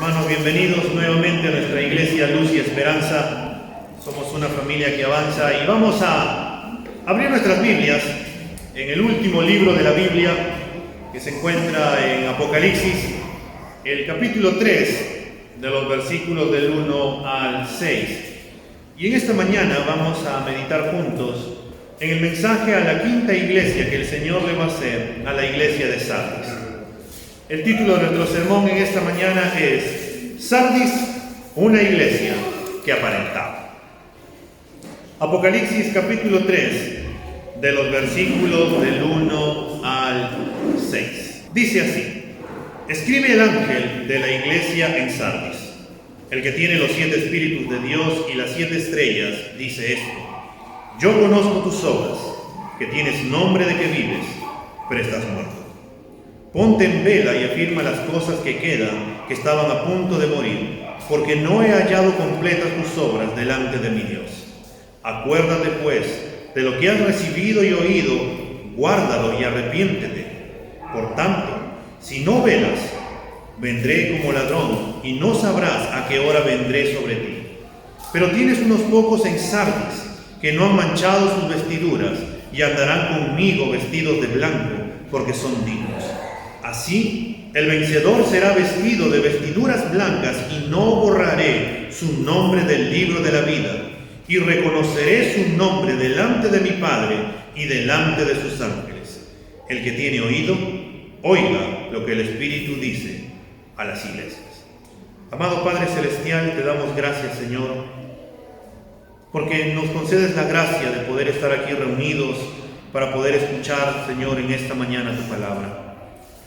Hermanos, bienvenidos nuevamente a nuestra iglesia Luz y Esperanza. Somos una familia que avanza y vamos a abrir nuestras Biblias en el último libro de la Biblia que se encuentra en Apocalipsis, el capítulo 3, de los versículos del 1 al 6. Y en esta mañana vamos a meditar juntos en el mensaje a la quinta iglesia que el Señor le va a hacer a la iglesia de Sardis. El título de nuestro sermón en esta mañana es Sardis, una iglesia que aparentaba. Apocalipsis capítulo 3, de los versículos del 1 al 6. Dice así: escribe el ángel de la iglesia en Sardis, el que tiene los 7 espíritus de Dios y las 7 estrellas, dice esto: yo conozco tus obras, que tienes nombre de que vives, pero estás muerto. Ponte en vela y afirma las cosas que quedan, que estaban a punto de morir, porque no he hallado completas tus obras delante de mi Dios. Acuérdate, pues, de lo que has recibido y oído, guárdalo y arrepiéntete. Por tanto, si no velas, vendré como ladrón, y no sabrás a qué hora vendré sobre ti. Pero tienes unos pocos en Sardis, que no han manchado sus vestiduras, y andarán conmigo vestidos de blanco, porque son dignos. Así, el vencedor será vestido de vestiduras blancas, y no borraré su nombre del libro de la vida, y reconoceré su nombre delante de mi Padre y delante de sus ángeles. El que tiene oído, oiga lo que el Espíritu dice a las iglesias. Amado Padre Celestial, te damos gracias, Señor, porque nos concedes la gracia de poder estar aquí reunidos para poder escuchar, Señor, en esta mañana tu palabra.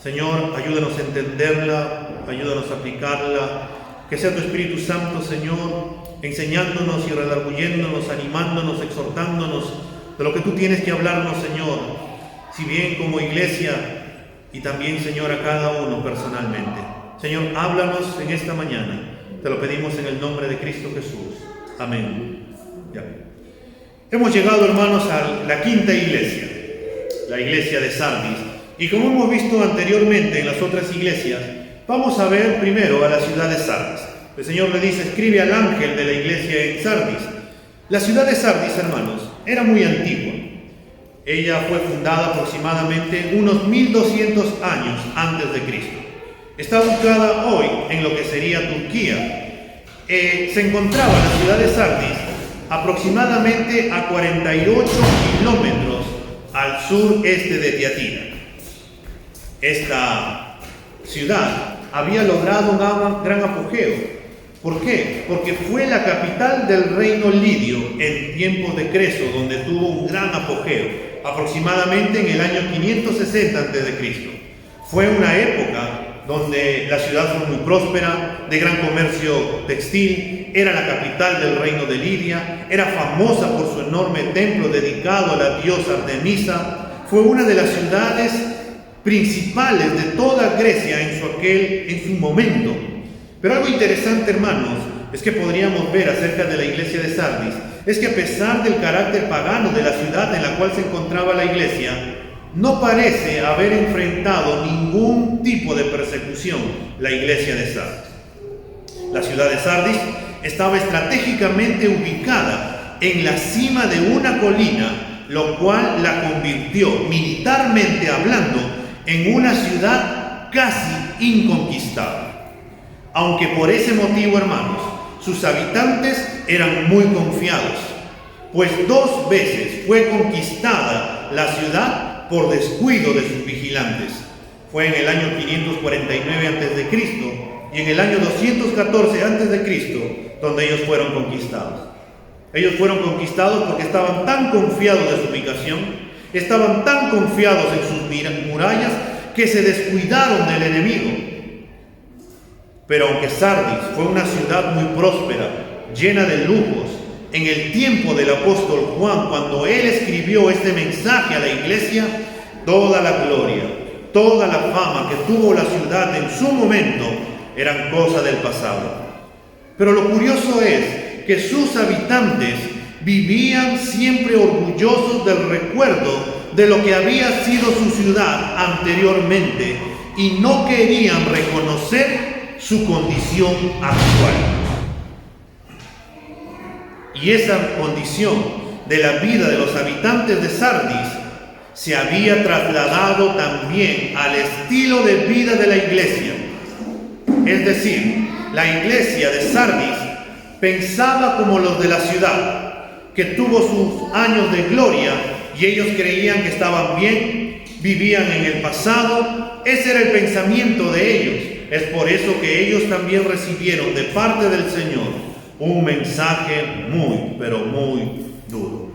Señor, ayúdanos a entenderla, ayúdanos a aplicarla, que sea tu Espíritu Santo, Señor, enseñándonos y redarguyéndonos, animándonos, exhortándonos de lo que tú tienes que hablarnos, Señor, si bien como iglesia y también, Señor, a cada uno personalmente. Señor, háblanos en esta mañana, te lo pedimos en el nombre de Cristo Jesús. Amén. Ya. Hemos llegado, hermanos, a la quinta iglesia, la iglesia de Sardis. Y como hemos visto anteriormente en las otras iglesias, vamos a ver primero a la ciudad de Sardis. El Señor le dice: escribe al ángel de la iglesia en Sardis. La ciudad de Sardis, hermanos, era muy antigua. Ella fue fundada aproximadamente unos 1200 años antes de Cristo. Está ubicada hoy en lo que sería Turquía. Se encontraba la ciudad de Sardis aproximadamente a 48 kilómetros al sureste de Tiatira. Esta ciudad había logrado un gran apogeo. ¿Por qué? Porque fue la capital del reino lidio en tiempos de Creso, donde tuvo un gran apogeo, aproximadamente en el año 560 a.C. Fue una época donde la ciudad fue muy próspera, de gran comercio textil, era la capital del reino de Lidia, era famosa por su enorme templo dedicado a la diosa Artemisa, fue una de las ciudades principales de toda Grecia en su momento. Pero algo interesante, hermanos, es que podríamos ver acerca de la iglesia de Sardis, es que a pesar del carácter pagano de la ciudad en la cual se encontraba la iglesia, no parece haber enfrentado ningún tipo de persecución la iglesia de Sardis. La ciudad de Sardis estaba estratégicamente ubicada en la cima de una colina, lo cual la convirtió, militarmente hablando, en una ciudad casi inconquistable. Aunque por ese motivo, hermanos, sus habitantes eran muy confiados, pues 2 veces fue conquistada la ciudad por descuido de sus vigilantes. Fue en el año 549 a.C. y en el año 214 a.C. donde ellos fueron conquistados. Ellos fueron conquistados porque estaban tan confiados de su ubicación, estaban tan confiados en sus murallas, que se descuidaron del enemigo. Pero aunque Sardis fue una ciudad muy próspera, llena de lujos, en el tiempo del apóstol Juan, cuando él escribió este mensaje a la iglesia, toda la gloria, toda la fama que tuvo la ciudad en su momento eran cosa del pasado. Pero lo curioso es que sus habitantes vivían siempre orgullosos del recuerdo de lo que había sido su ciudad anteriormente y no querían reconocer su condición actual. Y esa condición de la vida de los habitantes de Sardis se había trasladado también al estilo de vida de la iglesia. Es decir, la iglesia de Sardis pensaba como los de la ciudad, que tuvo sus años de gloria y ellos creían que estaban bien, vivían en el pasado. Ese era el pensamiento de ellos. Es por eso que ellos también recibieron de parte del Señor un mensaje muy, pero muy duro.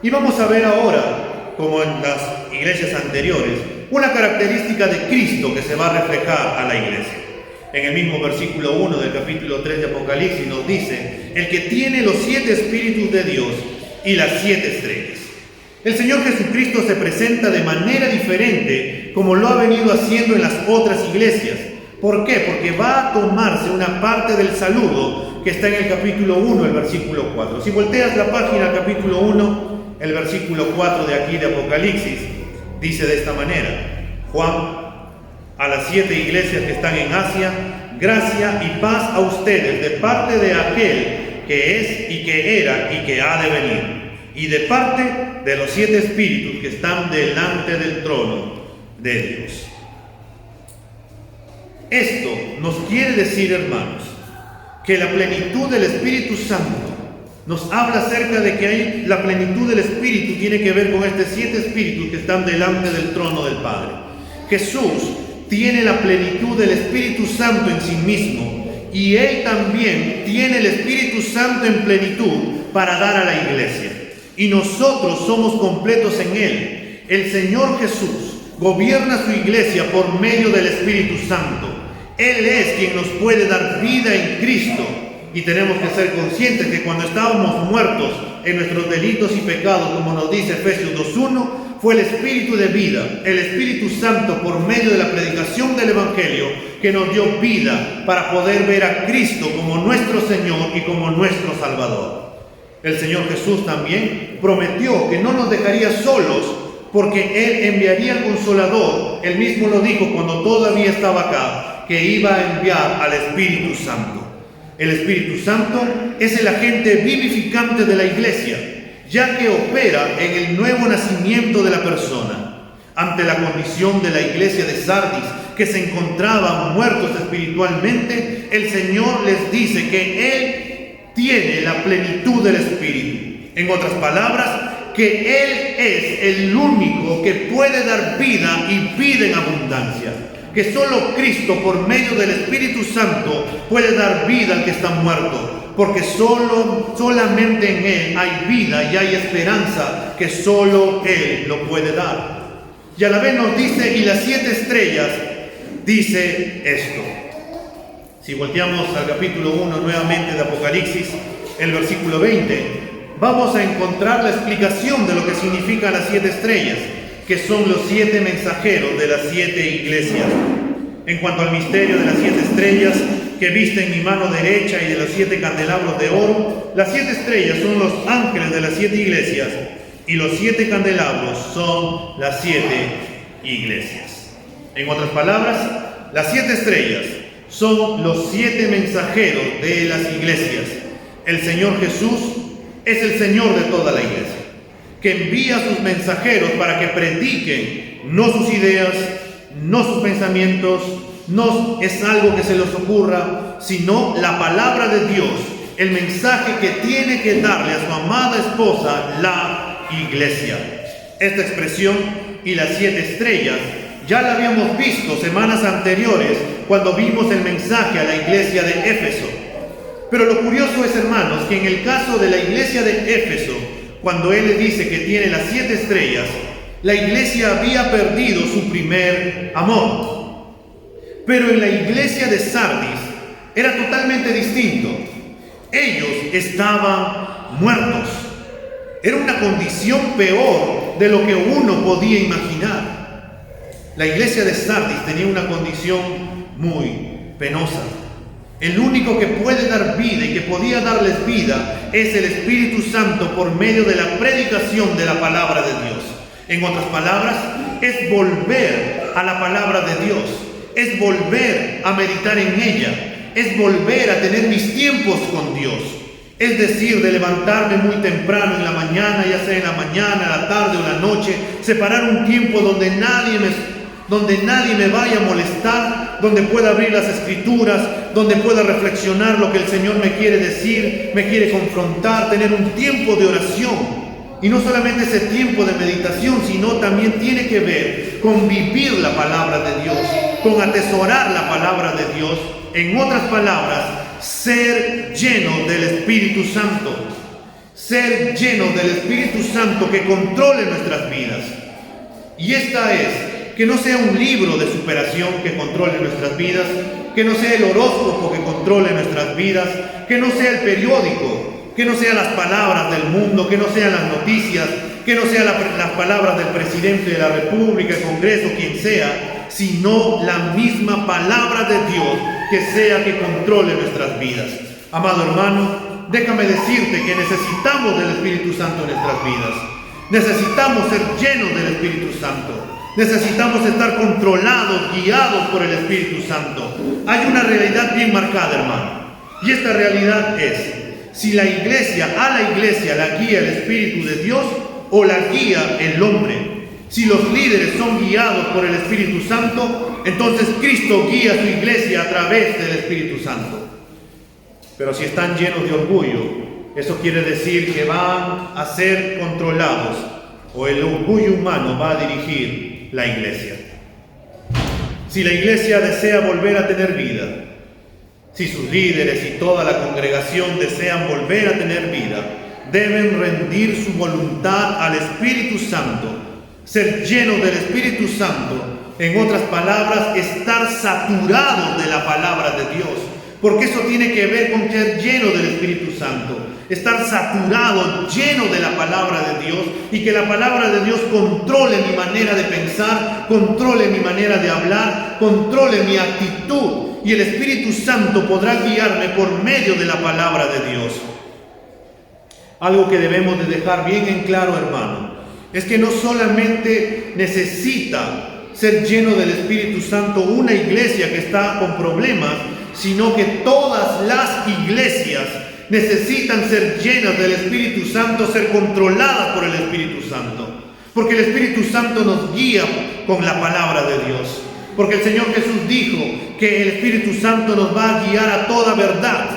Y vamos a ver ahora, como en las iglesias anteriores, una característica de Cristo que se va a reflejar a la iglesia. En el mismo versículo 1 del capítulo 3 de Apocalipsis nos dice: el que tiene los 7 espíritus de Dios y las 7 estrellas. El Señor Jesucristo se presenta de manera diferente como lo ha venido haciendo en las otras iglesias. ¿Por qué? Porque va a tomarse una parte del saludo que está en el capítulo 1, el versículo 4. Si volteas la página al capítulo 1, el versículo 4 de aquí de Apocalipsis, dice de esta manera: Juan, a las 7 iglesias que están en Asia, gracia y paz a ustedes de parte de aquel que es y que era y que ha de venir, y de parte de los 7 espíritus que están delante del trono de Dios. Esto nos quiere decir, hermanos, que la plenitud del Espíritu Santo nos habla acerca de que hay la plenitud del Espíritu tiene que ver con estos 7 espíritus que están delante del trono del Padre. Jesús tiene la plenitud del Espíritu Santo en sí mismo, y Él también tiene el Espíritu Santo en plenitud para dar a la iglesia. Y nosotros somos completos en Él. El Señor Jesús gobierna su iglesia por medio del Espíritu Santo. Él es quien nos puede dar vida en Cristo. Y tenemos que ser conscientes que cuando estábamos muertos en nuestros delitos y pecados, como nos dice Efesios 2:1, fue el Espíritu de vida, el Espíritu Santo, por medio de la predicación del Evangelio, que nos dio vida para poder ver a Cristo como nuestro Señor y como nuestro Salvador. El Señor Jesús también prometió que no nos dejaría solos, porque Él enviaría al Consolador. Él mismo lo dijo cuando todavía estaba acá, que iba a enviar al Espíritu Santo. El Espíritu Santo es el agente vivificante de la iglesia, ya que opera en el nuevo nacimiento de la persona. Ante la condición de la iglesia de Sardis, que se encontraban muertos espiritualmente, el Señor les dice que Él tiene la plenitud del Espíritu. En otras palabras, que Él es el único que puede dar vida y vida en abundancia. Que solo Cristo, por medio del Espíritu Santo, puede dar vida al que está muerto. Porque solamente en Él hay vida y hay esperanza que solo Él lo puede dar. Y a la vez nos dice, y las 7 estrellas, dice esto. Si volteamos al capítulo 1 nuevamente de Apocalipsis, el versículo 20, vamos a encontrar la explicación de lo que significan las 7 estrellas, que son los 7 mensajeros de las 7 iglesias. En cuanto al misterio de las 7 estrellas que viste en mi mano derecha y de los 7 candelabros de oro, las 7 estrellas son los ángeles de las 7 iglesias y los 7 candelabros son las 7 iglesias. En otras palabras, las 7 estrellas son los 7 mensajeros de las iglesias. El Señor Jesús es el Señor de toda la iglesia, que envía a sus mensajeros para que prediquen no sus ideas, no sus pensamientos, no es algo que se les ocurra, sino la palabra de Dios, el mensaje que tiene que darle a su amada esposa, la iglesia. Esta expresión y las 7 estrellas ya la habíamos visto semanas anteriores cuando vimos el mensaje a la iglesia de Éfeso. Pero lo curioso es, hermanos, que en el caso de la iglesia de Éfeso, cuando Él le dice que tiene las 7 estrellas, la iglesia había perdido su primer amor. Pero en la iglesia de Sardis era totalmente distinto. Ellos estaban muertos. Era una condición peor de lo que uno podía imaginar. La iglesia de Sardis tenía una condición muy penosa. El único que puede dar vida y que podía darles vida es el Espíritu Santo por medio de la predicación de la palabra de Dios. En otras palabras, es volver a la palabra de Dios. es volver a meditar en ella, es volver a tener mis tiempos con Dios. Es decir, de levantarme muy temprano en la mañana, ya sea en la mañana, la tarde o la noche, separar un tiempo donde nadie me vaya a molestar, donde pueda abrir las Escrituras, donde pueda reflexionar lo que el Señor me quiere decir, me quiere confrontar, tener un tiempo de oración. Y no solamente ese tiempo de meditación, sino también tiene que ver con vivir la palabra de Dios, con atesorar la palabra de Dios. En otras palabras, ser lleno del Espíritu Santo. Ser lleno del Espíritu Santo que controle nuestras vidas. Y esta es, que no sea un libro de superación que controle nuestras vidas, que no sea el horóscopo que controle nuestras vidas, que no sea el periódico, que no sean las palabras del mundo, que no sean las noticias, que no sean las palabras del presidente de la República, el Congreso, quien sea, sino la misma palabra de Dios que sea que controle nuestras vidas. Amado hermano, déjame decirte que necesitamos del Espíritu Santo en nuestras vidas. Necesitamos ser llenos del Espíritu Santo. Necesitamos estar controlados, guiados por el Espíritu Santo. Hay una realidad bien marcada, hermano. Y esta realidad es: si a la iglesia la guía el Espíritu de Dios o la guía el hombre. Si los líderes son guiados por el Espíritu Santo, entonces Cristo guía a su iglesia a través del Espíritu Santo. Pero si están llenos de orgullo, eso quiere decir que van a ser controlados, o el orgullo humano va a dirigir la iglesia. Si la iglesia desea volver a tener vida, si sus líderes y toda la congregación desean volver a tener vida, deben rendir su voluntad al Espíritu Santo, ser llenos del Espíritu Santo. En otras palabras, estar saturados de la palabra de Dios, porque eso tiene que ver con ser lleno del Espíritu Santo, estar saturado, lleno de la palabra de Dios, y que la palabra de Dios controle mi manera de pensar, controle mi manera de hablar, controle mi actitud. Y el Espíritu Santo podrá guiarme por medio de la palabra de Dios. Algo que debemos de dejar bien en claro, hermano, es que no solamente necesita ser lleno del Espíritu Santo una iglesia que está con problemas, sino que todas las iglesias necesitan ser llenas del Espíritu Santo, ser controladas por el Espíritu Santo. Porque el Espíritu Santo nos guía con la palabra de Dios. Porque el Señor Jesús dijo que el Espíritu Santo nos va a guiar a toda verdad.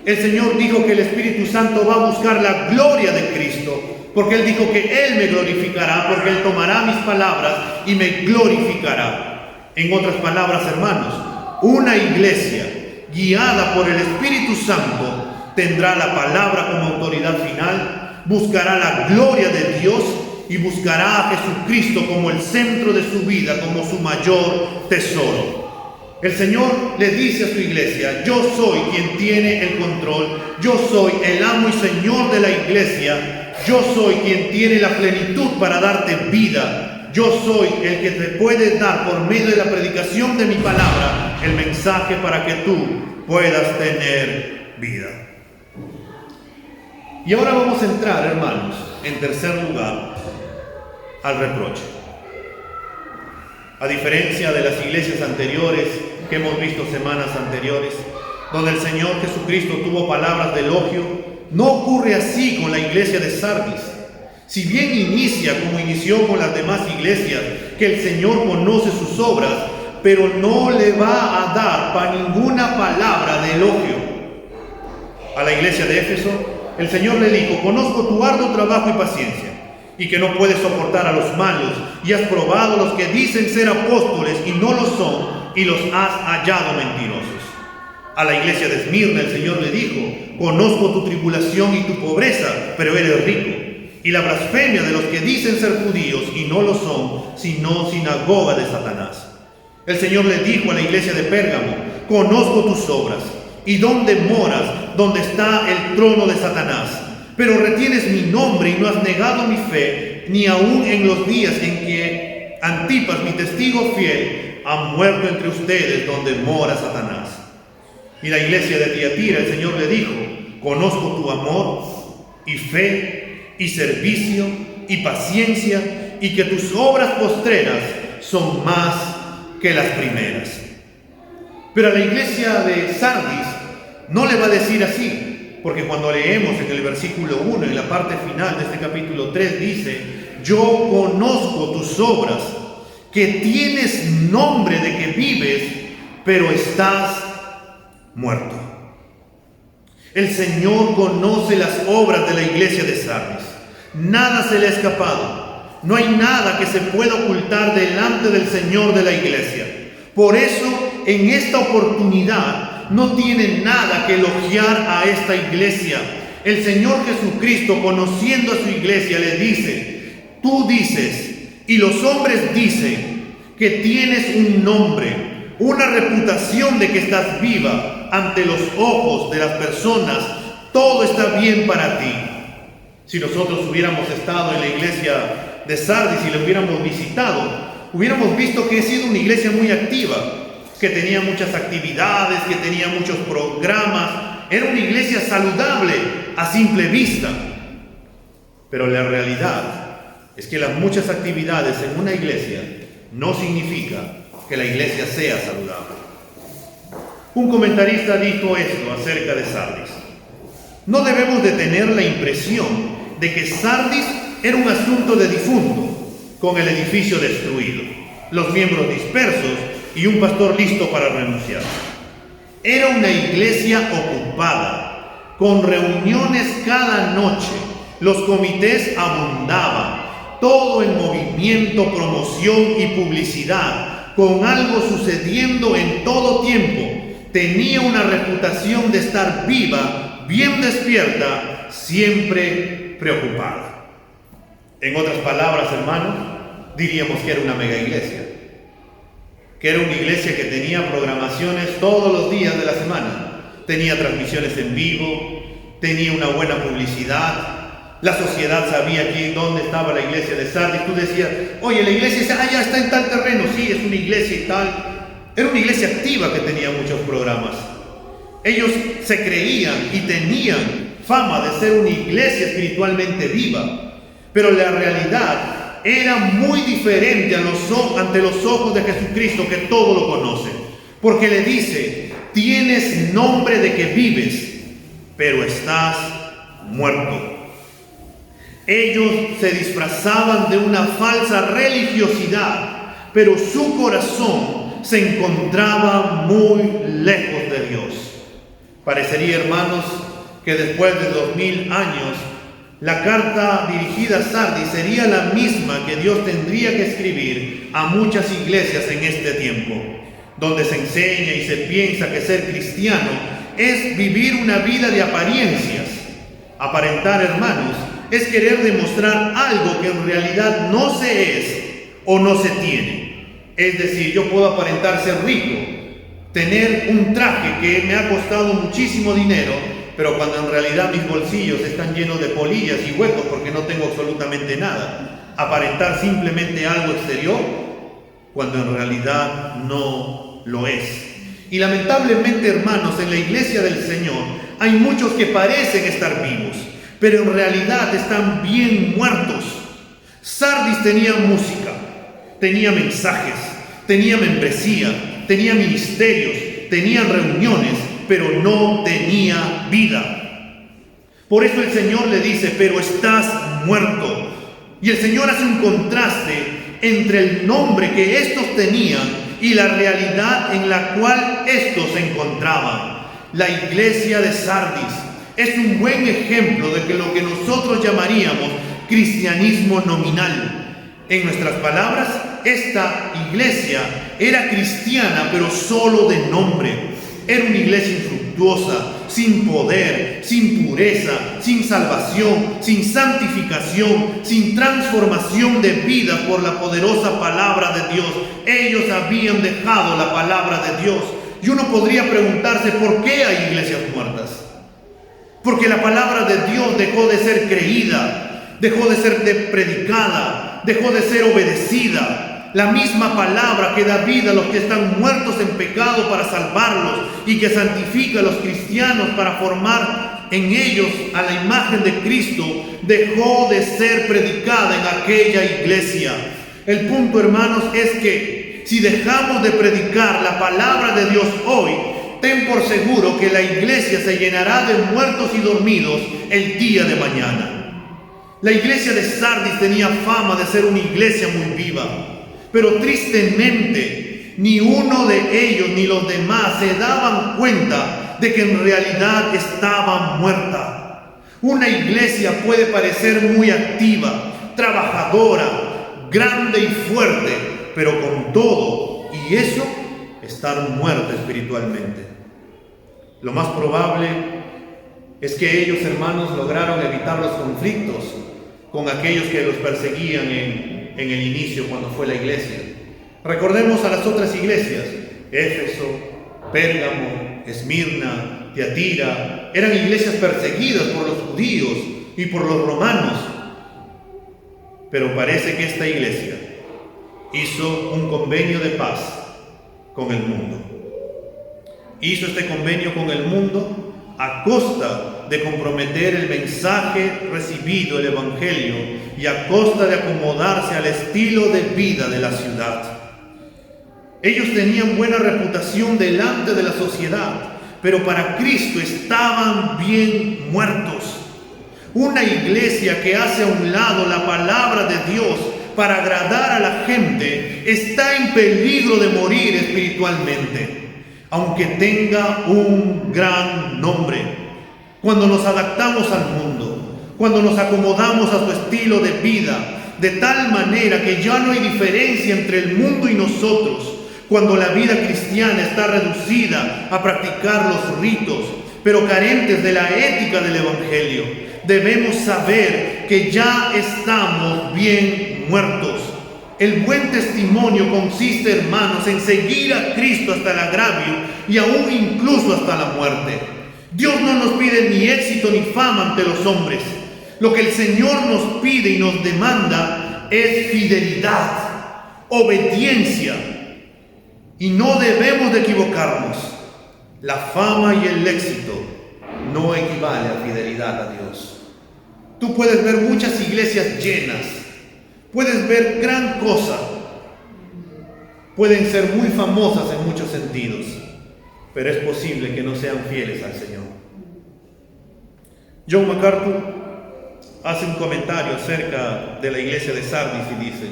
El Señor dijo que el Espíritu Santo va a buscar la gloria de Cristo. Porque Él dijo que Él me glorificará, porque Él tomará mis palabras y me glorificará. En otras palabras, hermanos, una iglesia guiada por el Espíritu Santo tendrá la palabra como autoridad final, buscará la gloria de Dios y buscará a Jesucristo como el centro de su vida, como su mayor tesoro. El Señor le dice a su iglesia: yo soy quien tiene el control, yo soy el amo y Señor de la iglesia, yo soy quien tiene la plenitud para darte vida, yo soy el que te puede dar por medio de la predicación de mi palabra el mensaje para que tú puedas tener vida. Y ahora vamos a entrar, hermanos, en tercer lugar, al reproche. A diferencia de las iglesias anteriores que hemos visto semanas anteriores, donde el Señor Jesucristo tuvo palabras de elogio, no ocurre así con la iglesia de Sardis. Si bien inicia como inició con las demás iglesias, que el Señor conoce sus obras, pero no le va a dar para ninguna palabra de elogio. A la iglesia de Éfeso, el Señor le dijo: conozco tu arduo trabajo y paciencia, y que no puedes soportar a los malos, y has probado a los que dicen ser apóstoles y no lo son, y los has hallado mentirosos. A la iglesia de Esmirna el Señor le dijo: conozco tu tribulación y tu pobreza, pero eres rico, y la blasfemia de los que dicen ser judíos y no lo son, sino sinagoga de Satanás. El Señor le dijo a la iglesia de Pérgamo: conozco tus obras, y dónde moras, donde está el trono de Satanás, pero retienes mi nombre y no has negado mi fe, ni aun en los días en que Antipas, mi testigo fiel, ha muerto entre ustedes donde mora Satanás. Y la iglesia de Tiatira el Señor le dijo: conozco tu amor y fe y servicio y paciencia, y que tus obras postreras son más que las primeras. Pero a la iglesia de Sardis no le va a decir así. Porque cuando leemos en el versículo 1, en la parte final de este capítulo 3, dice: yo conozco tus obras, que tienes nombre de que vives, pero estás muerto. El Señor conoce las obras de la iglesia de Sardis. Nada se le ha escapado. No hay nada que se pueda ocultar delante del Señor de la iglesia. Por eso, en esta oportunidad, no tiene nada que elogiar a esta iglesia. El Señor Jesucristo, conociendo a su iglesia, le dice: tú dices, y los hombres dicen, que tienes un nombre, una reputación de que estás viva ante los ojos de las personas. Todo está bien para ti. Si nosotros hubiéramos estado en la iglesia de Sardis y le hubiéramos visitado, hubiéramos visto que ha sido una iglesia muy activa, que tenía muchas actividades, que tenía muchos programas. Era una iglesia saludable a simple vista. Pero la realidad es que las muchas actividades en una iglesia no significa que la iglesia sea saludable. Un comentarista dijo esto acerca de Sardis: no debemos de tener la impresión de que Sardis era un asunto de difunto, con el edificio destruido, los miembros dispersos y un pastor listo para renunciar. Era una iglesia ocupada, con reuniones cada noche. Los comités abundaban, todo en movimiento, promoción y publicidad, con algo sucediendo en todo tiempo. Tenía una reputación de estar viva, bien despierta, siempre preocupada. En otras palabras, hermanos, diríamos que era una mega iglesia. Que era una iglesia que tenía programaciones todos los días de la semana. Tenía transmisiones en vivo, tenía una buena publicidad. La sociedad sabía aquí dónde estaba la iglesia de Sardis. Tú decías: oye, la iglesia ya está en tal terreno. Sí, es una iglesia y tal. Era una iglesia activa que tenía muchos programas. Ellos se creían y tenían fama de ser una iglesia espiritualmente viva. Pero la realidad era muy diferente ante los ojos de Jesucristo, que todo lo conoce. Porque le dice: tienes nombre de que vives, pero estás muerto. Ellos se disfrazaban de una falsa religiosidad, pero su corazón se encontraba muy lejos de Dios. Parecería, hermanos, que después de 2000 años, la carta dirigida a Sardis sería la misma que Dios tendría que escribir a muchas iglesias en este tiempo, donde se enseña y se piensa que ser cristiano es vivir una vida de apariencias. Aparentar, hermanos, es querer demostrar algo que en realidad no se es o no se tiene. Es decir, yo puedo aparentar ser rico, tener un traje que me ha costado muchísimo dinero, pero cuando en realidad mis bolsillos están llenos de polillas y huecos porque no tengo absolutamente nada. Aparentar simplemente algo exterior cuando en realidad no lo es. Y lamentablemente, hermanos, en la iglesia del Señor hay muchos que parecen estar vivos, pero en realidad están bien muertos. Sardis tenía música, tenía mensajes, tenía membresía, tenía ministerios, tenía reuniones, pero no tenía vida. Por eso el Señor le dice: pero estás muerto. Y el Señor hace un contraste entre el nombre que estos tenían y la realidad en la cual estos se encontraban. La iglesia de Sardis es un buen ejemplo de que lo que nosotros llamaríamos cristianismo nominal. En nuestras palabras, esta iglesia era cristiana, pero solo de nombre. Era una iglesia infructuosa, sin poder, sin pureza, sin salvación, sin santificación, sin transformación de vida por la poderosa palabra de Dios. Ellos habían dejado la palabra de Dios. Y uno podría preguntarse: ¿por qué hay iglesias muertas? Porque la palabra de Dios dejó de ser creída, dejó de ser predicada, dejó de ser obedecida. La misma palabra que da vida a los que están muertos en pecado para salvarlos, y que santifica a los cristianos para formar en ellos a la imagen de Cristo, dejó de ser predicada en aquella iglesia. El punto, hermanos, es que si dejamos de predicar la palabra de Dios hoy, ten por seguro que la iglesia se llenará de muertos y dormidos el día de mañana. La iglesia de Sardis tenía fama de ser una iglesia muy viva, pero tristemente ni uno de ellos ni los demás se daban cuenta de que en realidad estaba muerta. Una iglesia puede parecer muy activa, trabajadora, grande y fuerte, pero con todo y eso estar muerta espiritualmente. Lo más probable es que ellos, hermanos, lograron evitar los conflictos con aquellos que los perseguían en el inicio cuando fue la iglesia. Recordemos a las otras iglesias: Éfeso, Pérgamo, Esmirna, Tiatira. Eran iglesias perseguidas por los judíos y por los romanos. Pero parece que esta iglesia hizo un convenio de paz con el mundo. Hizo este convenio con el mundo a costa de comprometer el mensaje recibido, el evangelio, y a costa de acomodarse al estilo de vida de la ciudad. Ellos tenían buena reputación delante de la sociedad, pero para Cristo estaban bien muertos. Una iglesia que hace a un lado la palabra de Dios para agradar a la gente está en peligro de morir espiritualmente, aunque tenga un gran nombre. Cuando nos adaptamos al mundo, cuando nos acomodamos a su estilo de vida, de tal manera que ya no hay diferencia entre el mundo y nosotros, cuando la vida cristiana está reducida a practicar los ritos, pero carentes de la ética del evangelio, debemos saber que ya estamos bien muertos. El buen testimonio consiste, hermanos, en seguir a Cristo hasta el agravio y aún incluso hasta la muerte. Dios no nos pide ni éxito ni fama ante los hombres. Lo que el Señor nos pide y nos demanda es fidelidad, obediencia. Y no debemos de equivocarnos. La fama y el éxito no equivale a fidelidad a Dios. Tú puedes ver muchas iglesias llenas, puedes ver gran cosa, pueden ser muy famosas en muchos sentidos, pero es posible que no sean fieles al Señor. John MacArthur hace un comentario acerca de la iglesia de Sardis y dice: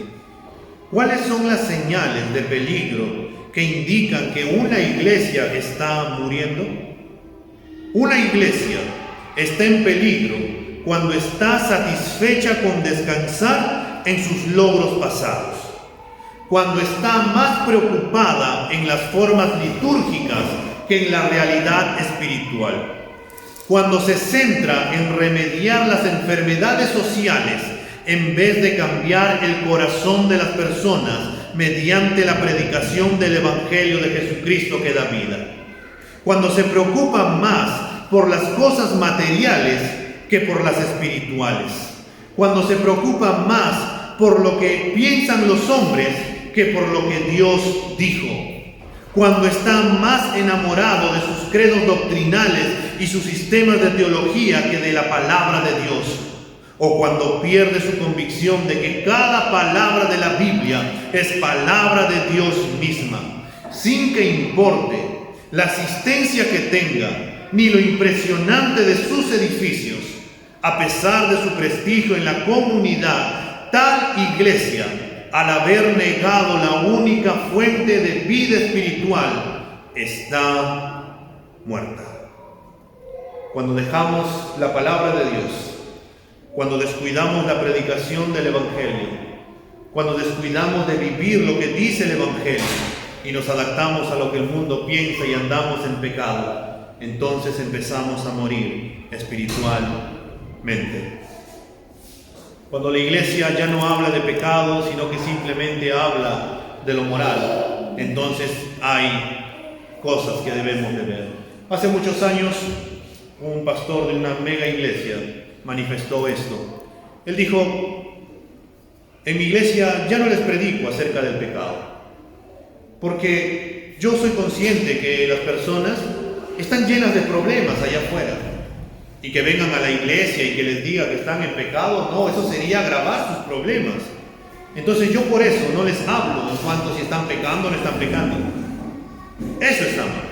¿cuáles son las señales de peligro que indican que una iglesia está muriendo? Una iglesia está en peligro cuando está satisfecha con descansar en sus logros pasados, cuando está más preocupada en las formas litúrgicas que en la realidad espiritual, cuando se centra en remediar las enfermedades sociales en vez de cambiar el corazón de las personas mediante la predicación del Evangelio de Jesucristo que da vida, cuando se preocupa más por las cosas materiales que por las espirituales, cuando se preocupa más por lo que piensan los hombres que por lo que Dios dijo, cuando está más enamorado de sus credos doctrinales y sus sistemas de teología que de la palabra de Dios, o cuando pierde su convicción de que cada palabra de la Biblia es palabra de Dios misma, sin que importe la asistencia que tenga, ni lo impresionante de sus edificios. A pesar de su prestigio en la comunidad, tal iglesia, al haber negado la única fuente de vida espiritual, está muerta. Cuando dejamos la palabra de Dios, cuando descuidamos la predicación del Evangelio, cuando descuidamos de vivir lo que dice el Evangelio y nos adaptamos a lo que el mundo piensa y andamos en pecado, entonces empezamos a morir espiritualmente. Cuando la iglesia ya no habla de pecado, sino que simplemente habla de lo moral, entonces hay cosas que debemos de ver. Hace muchos años, un pastor de una mega iglesia manifestó esto. Él dijo: en mi iglesia ya no les predico acerca del pecado, porque yo soy consciente que las personas están llenas de problemas allá afuera, y que vengan a la iglesia y que les diga que están en pecado, no, eso sería agravar sus problemas. Entonces yo por eso no les hablo en cuanto si están pecando o no están pecando. Eso está mal.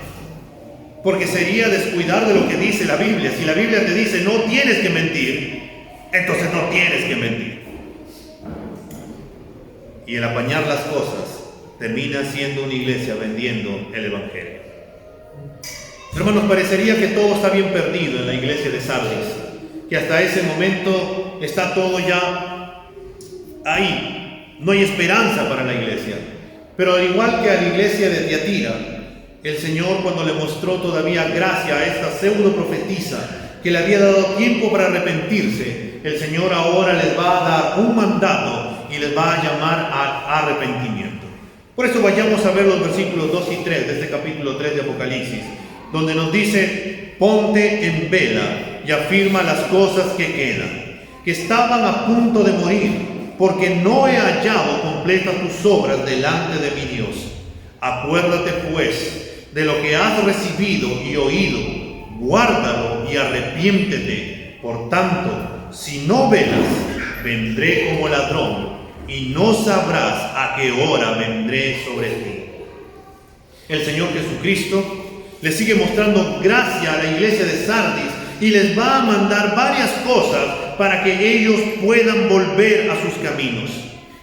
Porque sería descuidar de lo que dice la Biblia. Si la Biblia te dice no tienes que mentir, entonces no tienes que mentir. Y el apañar las cosas termina siendo una iglesia vendiendo el Evangelio. Hermanos, parecería que todo está bien perdido en la iglesia de Sardis, que hasta ese momento está todo ya ahí, no hay esperanza para la iglesia. Pero al igual que a la iglesia de Tiatira, el Señor, cuando le mostró todavía gracia a esta pseudo profetisa que le había dado tiempo para arrepentirse, el Señor ahora les va a dar un mandato y les va a llamar al arrepentimiento. Por eso vayamos a ver los versículos 2 y 3 de este capítulo 3 de Apocalipsis, donde nos dice: ponte en vela y afirma las cosas que quedan, que estaban a punto de morir, porque no he hallado completas tus obras delante de mi Dios. Acuérdate pues de lo que has recibido y oído, guárdalo y arrepiéntete. Por tanto, si no velas, vendré como ladrón, y no sabrás a qué hora vendré sobre ti. El Señor Jesucristo le sigue mostrando gracia a la iglesia de Sardis y les va a mandar varias cosas para que ellos puedan volver a sus caminos.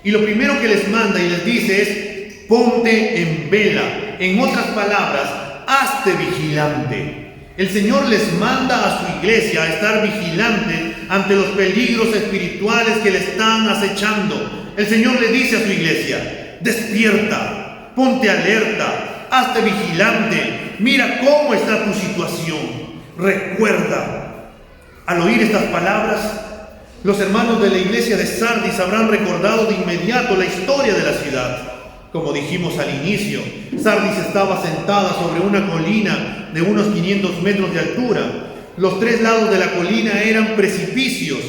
Y lo primero que les manda y les dice es: ponte en vela. En otras palabras, hazte vigilante. El Señor les manda a su iglesia a estar vigilante ante los peligros espirituales que le están acechando. El Señor le dice a su iglesia: despierta, ponte alerta, hazte vigilante. Mira cómo está tu situación. Recuerda. Al oír estas palabras, los hermanos de la iglesia de Sardis habrán recordado de inmediato la historia de la ciudad. Como dijimos al inicio, Sardis estaba sentada sobre una colina de unos 500 metros de altura. Los tres lados de la colina eran precipicios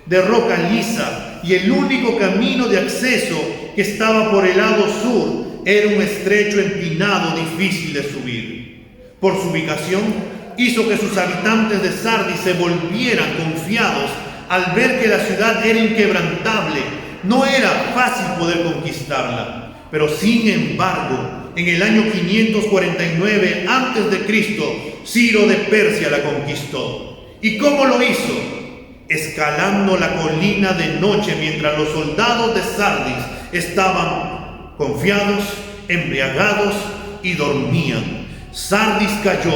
de roca lisa y el único camino de acceso que estaba por el lado sur era un estrecho empinado difícil de subir. Por su ubicación, hizo que sus habitantes de Sardis se volvieran confiados al ver que la ciudad era inquebrantable. No era fácil poder conquistarla. Pero sin embargo, en el año 549 a.C., Ciro de Persia la conquistó. ¿Y cómo lo hizo? Escalando la colina de noche mientras los soldados de Sardis estaban confiados, embriagados y dormían. Sardis cayó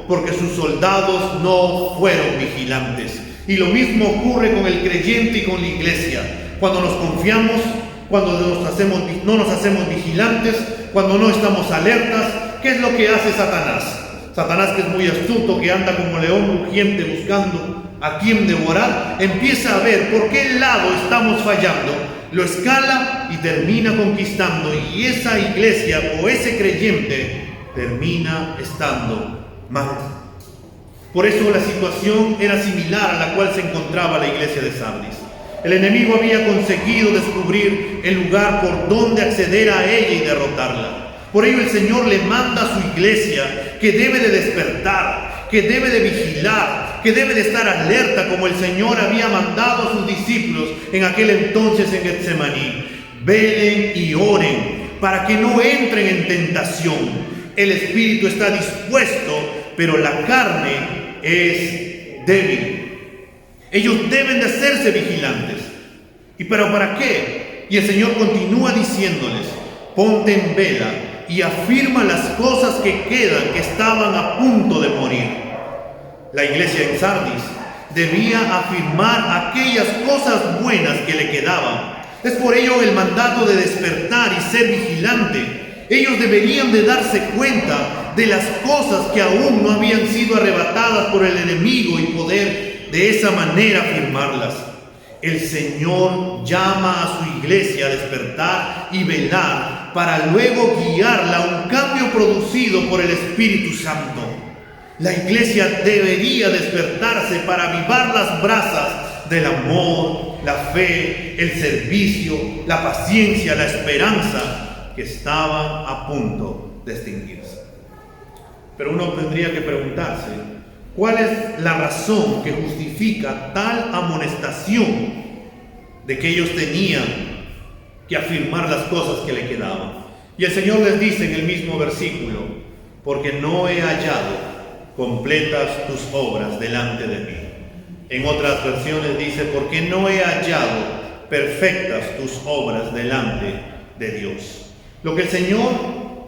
porque sus soldados no fueron vigilantes. Y lo mismo ocurre con el creyente y con la iglesia. Cuando nos confiamos, cuando no nos hacemos vigilantes, cuando no estamos alertas, ¿qué es lo que hace Satanás? Satanás, que es muy astuto, que anda como león rugiente buscando a quien devorar, empieza a ver por qué lado estamos fallando, lo escala y termina conquistando, y esa iglesia o ese creyente termina estando mal. Por eso la situación era similar a la cual se encontraba la iglesia de Sardis. El enemigo había conseguido descubrir el lugar por donde acceder a ella y derrotarla. Por ello el Señor le manda a su iglesia que debe de despertar, que debe de vigilar, que debe de estar alerta, como el Señor había mandado a sus discípulos en aquel entonces en Getsemaní. Velen y oren para que no entren en tentación. El espíritu está dispuesto, pero la carne es débil. Ellos deben de hacerse vigilantes. ¿Y pero para qué? Y el Señor continúa diciéndoles: ponte en vela y afirma las cosas que quedan, que estaban a punto de morir. La iglesia en Sardis debía afirmar aquellas cosas buenas que le quedaban. Es por ello el mandato de despertar y ser vigilante. Ellos deberían de darse cuenta de las cosas que aún no habían sido arrebatadas por el enemigo y poder de esa manera afirmarlas. El Señor llama a su iglesia a despertar y velar para luego guiarla a un cambio producido por el Espíritu Santo. La iglesia debería despertarse para avivar las brasas del amor, la fe, el servicio, la paciencia, la esperanza que estaban a punto de extinguirse. Pero uno tendría que preguntarse: ¿cuál es la razón que justifica tal amonestación de que ellos tenían que afirmar las cosas que le quedaban. Y el Señor les dice en el mismo versículo: porque no he hallado completas tus obras delante de mí. En otras versiones dice: porque no he hallado perfectas tus obras delante de Dios. Lo que el Señor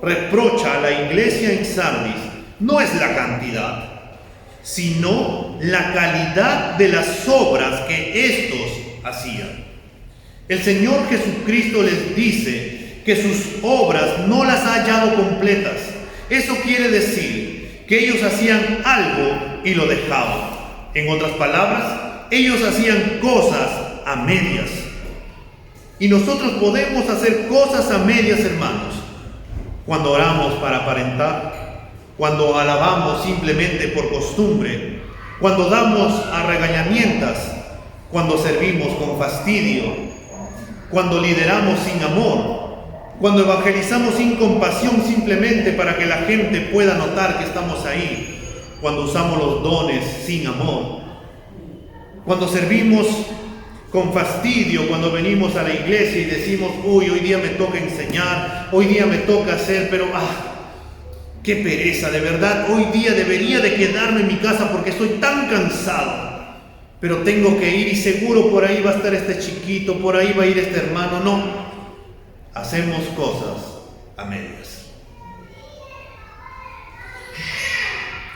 reprocha a la iglesia en Sardis no es la cantidad, sino la calidad de las obras que estos hacían. El Señor Jesucristo les dice que sus obras no las ha hallado completas. Eso quiere decir que ellos hacían algo y lo dejaban. En otras palabras, ellos hacían cosas a medias. Y nosotros podemos hacer cosas a medias, hermanos, cuando oramos para aparentar, cuando alabamos simplemente por costumbre, cuando damos a regañamientas, cuando servimos con fastidio, cuando lideramos sin amor, cuando evangelizamos sin compasión simplemente para que la gente pueda notar que estamos ahí, cuando usamos los dones sin amor, cuando servimos con fastidio, cuando venimos a la iglesia y decimos: uy, hoy día me toca enseñar, hoy día me toca hacer, pero qué pereza, de verdad, hoy día debería de quedarme en mi casa porque estoy tan cansado, pero tengo que ir y seguro por ahí va a estar este chiquito, por ahí va a ir este hermano. No, hacemos cosas a medias.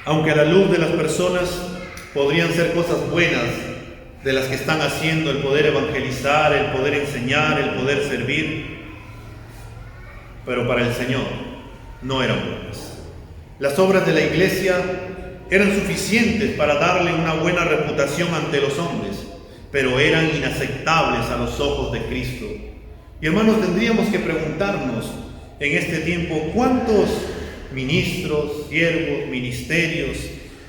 Aunque a la luz de las personas podrían ser cosas buenas de las que están haciendo, el poder evangelizar, el poder enseñar, el poder servir, pero para el Señor no eran buenas. Las obras de la iglesia eran suficientes para darle una buena reputación ante los hombres, pero eran inaceptables a los ojos de Cristo. Y hermanos, tendríamos que preguntarnos en este tiempo: ¿cuántos ministros, siervos, ministerios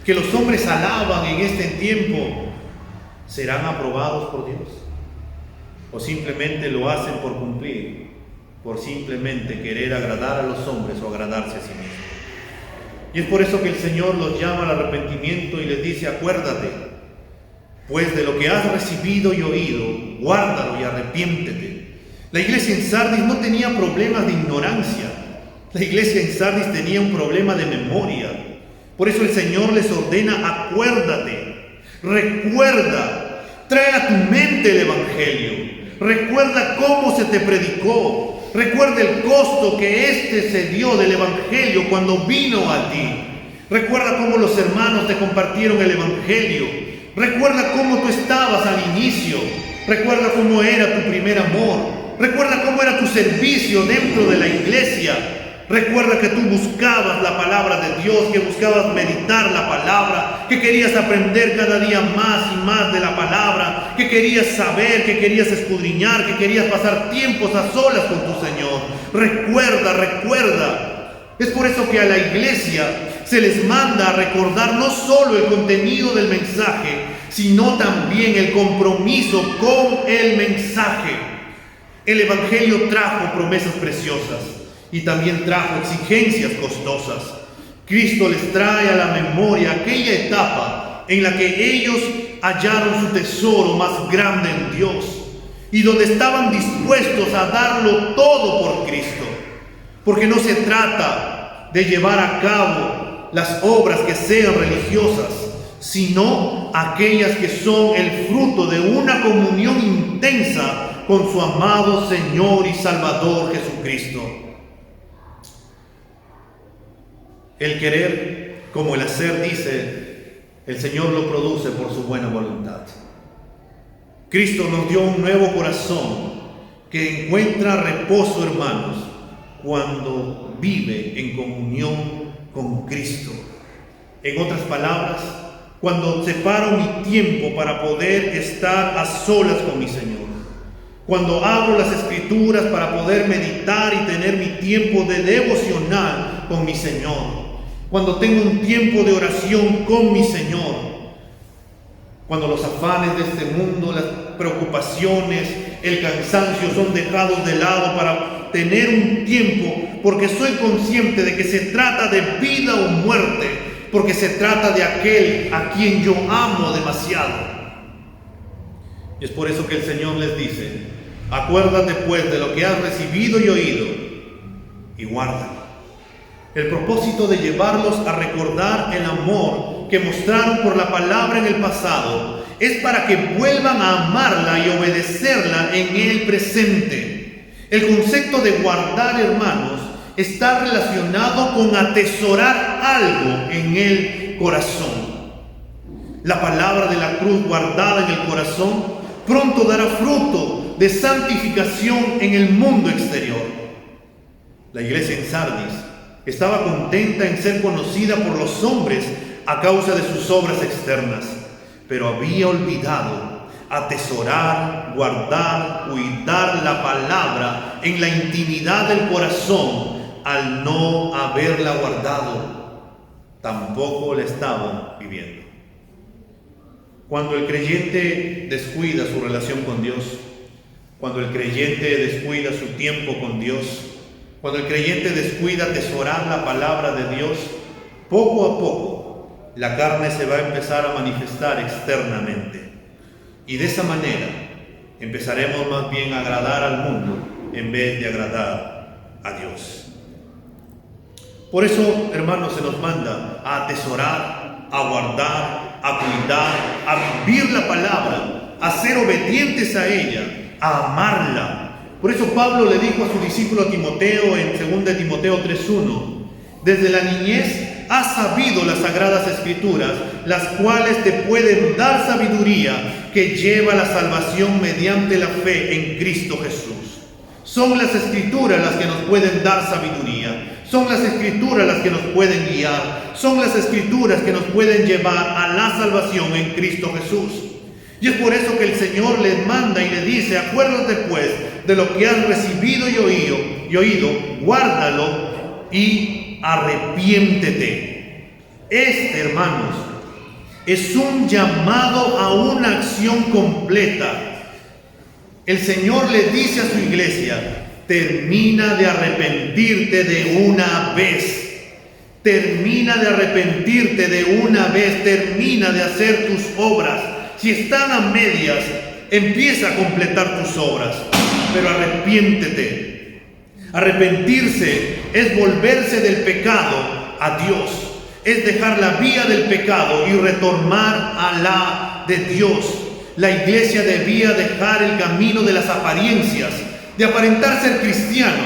que los hombres alaban en este tiempo serán aprobados por Dios? ¿O simplemente lo hacen por cumplir, por simplemente querer agradar a los hombres o agradarse a sí mismos? Y es por eso que el Señor los llama al arrepentimiento y les dice: acuérdate, pues, de lo que has recibido y oído, guárdalo y arrepiéntete. La iglesia en Sardis no tenía problemas de ignorancia. La iglesia en Sardis tenía un problema de memoria. Por eso el Señor les ordena: acuérdate, recuerda, trae a tu mente el Evangelio, recuerda cómo se te predicó, recuerda el costo que se dio del Evangelio cuando vino a ti, recuerda cómo los hermanos te compartieron el Evangelio, recuerda cómo tú estabas al inicio, recuerda cómo era tu primer amor, recuerda cómo era tu servicio dentro de la iglesia. Recuerda que tú buscabas la palabra de Dios, que buscabas meditar la palabra, que querías aprender cada día más y más de la palabra, que querías saber, que querías escudriñar, que querías pasar tiempos a solas con tu Señor. Recuerda. Es por eso que a la iglesia se les manda a recordar no solo el contenido del mensaje, sino también el compromiso con el mensaje. El Evangelio trajo promesas preciosas y también trajo exigencias costosas. Cristo les trae a la memoria aquella etapa en la que ellos hallaron su tesoro más grande en Dios y donde estaban dispuestos a darlo todo por Cristo. Porque no se trata de llevar a cabo las obras que sean religiosas, sino aquellas que son el fruto de una comunión intensa con su amado Señor y Salvador Jesucristo. El querer como el hacer, dice, el Señor lo produce por su buena voluntad. Cristo nos dio un nuevo corazón que encuentra reposo, hermanos, cuando vive en comunión con Cristo. En otras palabras, cuando separo mi tiempo para poder estar a solas con mi Señor. Cuando abro las Escrituras para poder meditar y tener mi tiempo de devocional con mi Señor. Cuando tengo un tiempo de oración con mi Señor. Cuando los afanes de este mundo, las preocupaciones, el cansancio son dejados de lado para tener un tiempo, porque soy consciente de que se trata de vida o muerte, porque se trata de aquel a quien yo amo demasiado. Y es por eso que el Señor les dice: Acuérdate pues de lo que has recibido y oído, y guárdalo. El propósito de llevarlos a recordar el amor que mostraron por la palabra en el pasado es para que vuelvan a amarla y obedecerla en el presente. El concepto de guardar, hermanos, está relacionado con atesorar algo en el corazón. La palabra de la cruz guardada en el corazón pronto dará fruto de santificación en el mundo exterior. La iglesia en Sardis estaba contenta en ser conocida por los hombres a causa de sus obras externas, pero había olvidado atesorar, guardar, cuidar la palabra en la intimidad del corazón. Al no haberla guardado, tampoco la estaban viviendo. Cuando el creyente descuida su relación con Dios, cuando el creyente descuida su tiempo con Dios, cuando el creyente descuida atesorar la palabra de Dios, poco a poco la carne se va a empezar a manifestar externamente. Y de esa manera empezaremos más bien a agradar al mundo en vez de agradar a Dios. Por eso, hermanos, se nos manda a atesorar, a guardar, a cuidar, a vivir la palabra, a ser obedientes a ella, a amarla. Por eso Pablo le dijo a su discípulo Timoteo en 2 Timoteo 3:1, desde la niñez has sabido las sagradas escrituras, las cuales te pueden dar sabiduría que lleva a la salvación mediante la fe en Cristo Jesús. Son las escrituras las que nos pueden dar sabiduría. Son las escrituras las que nos pueden guiar. Son las escrituras que nos pueden llevar a la salvación en Cristo Jesús. Y es por eso que el Señor les manda y le dice, acuérdate pues de lo que has recibido y oído, guárdalo y arrepiéntete. Hermanos, es un llamado a una acción completa. El Señor le dice a su iglesia, termina de arrepentirte de una vez. Termina de arrepentirte de una vez. Termina de hacer tus obras. Si están a medias, empieza a completar tus obras. Pero arrepiéntete. Arrepentirse es volverse del pecado a Dios. Es dejar la vía del pecado y retornar a la de Dios. La iglesia debía dejar el camino de las apariencias, de aparentar ser cristiano,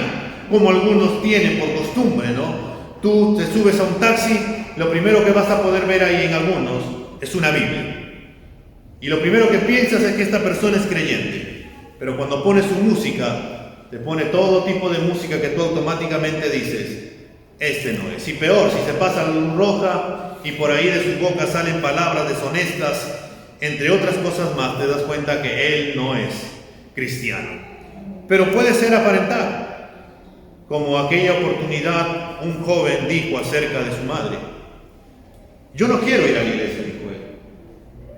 como algunos tienen por costumbre, ¿no? Tú te subes a un taxi, lo primero que vas a poder ver ahí en algunos es una Biblia. Y lo primero que piensas es que esta persona es creyente. Pero cuando pone su música, te pone todo tipo de música que tú automáticamente dices, este no es. Y peor, si se pasa la luz roja y por ahí de su boca salen palabras deshonestas, entre otras cosas más, te das cuenta que él no es cristiano. Pero puede ser aparentar, como aquella oportunidad un joven dijo acerca de su madre. Yo no quiero ir a la iglesia, dijo él.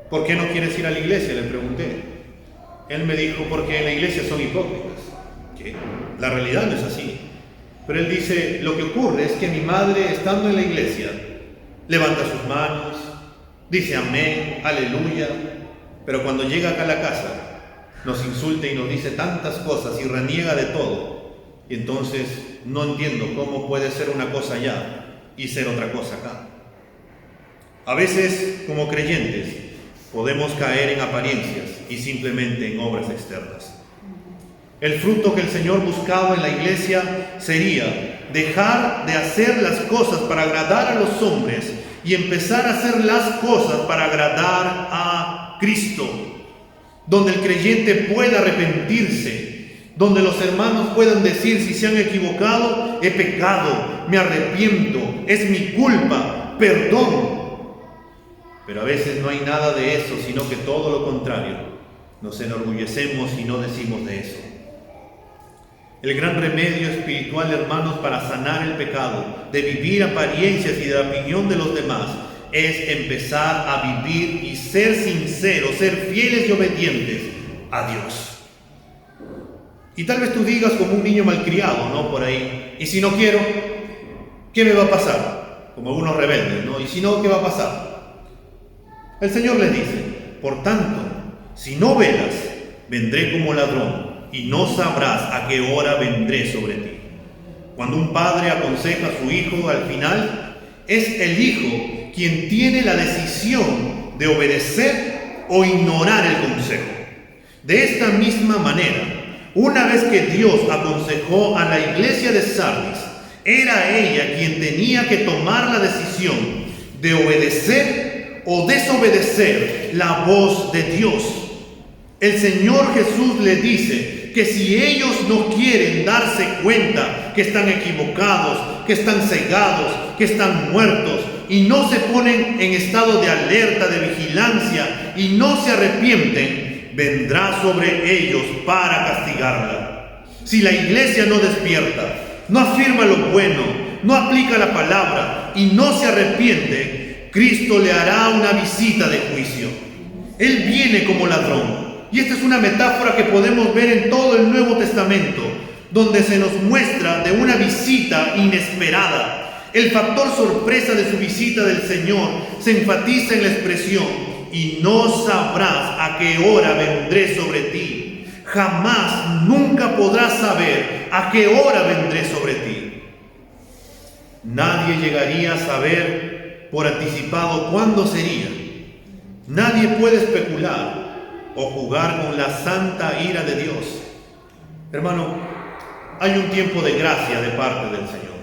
¿Por qué no quieres ir a la iglesia?, le pregunté. Él me dijo, porque en la iglesia son hipócritas. ¿Qué? La realidad no es así. Pero él dice, lo que ocurre es que mi madre, estando en la iglesia, levanta sus manos, dice amén, aleluya, pero cuando llega acá a la casa, nos insulta y nos dice tantas cosas y reniega de todo. Y entonces no entiendo cómo puede ser una cosa allá y ser otra cosa acá. A veces, como creyentes, podemos caer en apariencias y simplemente en obras externas. El fruto que el Señor buscaba en la iglesia sería dejar de hacer las cosas para agradar a los hombres y empezar a hacer las cosas para agradar a Cristo, donde el creyente pueda arrepentirse, donde los hermanos puedan decir si se han equivocado, he pecado, me arrepiento, es mi culpa, perdón. Pero a veces no hay nada de eso, sino que todo lo contrario, nos enorgullecemos y no decimos de eso. El gran remedio espiritual, hermanos, para sanar el pecado, de vivir apariencias y de la opinión de los demás, es empezar a vivir y ser sinceros, ser fieles y obedientes a Dios. Y tal vez tú digas como un niño malcriado, ¿no? Por ahí, y si no quiero, ¿qué me va a pasar? Como algunos rebeldes, ¿no? Y si no, ¿qué va a pasar? El Señor les dice, por tanto, si no velas, vendré como ladrón, y no sabrás a qué hora vendré sobre ti. Cuando un padre aconseja a su hijo, al final es el hijo quien tiene la decisión de obedecer o ignorar el consejo. De esta misma manera, una vez que Dios aconsejó a la iglesia de Sardis, era ella quien tenía que tomar la decisión de obedecer o desobedecer la voz de Dios. El Señor Jesús le dice que si ellos no quieren darse cuenta que están equivocados, que están cegados, que están muertos, y no se ponen en estado de alerta, de vigilancia, y no se arrepienten, vendrá sobre ellos para castigarla. Si la iglesia no despierta, no afirma lo bueno, no aplica la palabra y no se arrepiente, Cristo le hará una visita de juicio. Él viene como ladrón. Y esta es una metáfora que podemos ver en todo el Nuevo Testamento, donde se nos muestra de una visita inesperada. El factor sorpresa de su visita del Señor se enfatiza en la expresión: y no sabrás a qué hora vendré sobre ti. Jamás, nunca podrás saber a qué hora vendré sobre ti. Nadie llegaría a saber por anticipado cuándo sería. Nadie puede especular o jugar con la santa ira de Dios. Hermano, hay un tiempo de gracia de parte del Señor,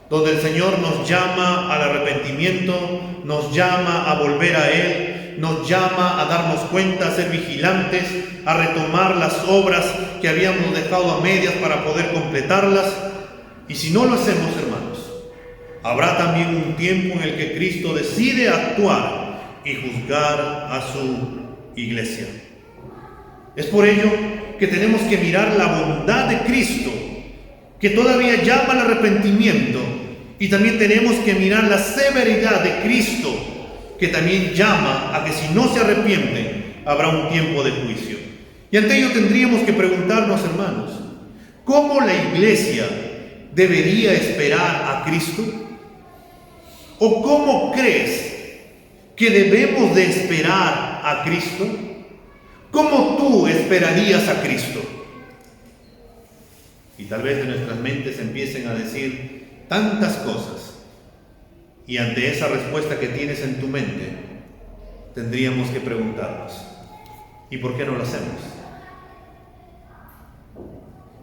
donde el Señor nos llama al arrepentimiento, nos llama a volver a Él, nos llama a darnos cuenta, a ser vigilantes, a retomar las obras que habíamos dejado a medias para poder completarlas. Y si no lo hacemos, hermanos, habrá también un tiempo en el que Cristo decide actuar y juzgar a su iglesia. Es por ello que tenemos que mirar la bondad de Cristo, que todavía llama al arrepentimiento, y también tenemos que mirar la severidad de Cristo, que también llama a que si no se arrepienten, habrá un tiempo de juicio. Y ante ello tendríamos que preguntarnos, hermanos, ¿cómo la iglesia debería esperar a Cristo? ¿O cómo crees que debemos de esperar a Cristo? ¿Cómo tú esperarías a Cristo? Y tal vez de nuestras mentes empiecen a decir tantas cosas, y ante esa respuesta que tienes en tu mente, tendríamos que preguntarnos: ¿y por qué no lo hacemos?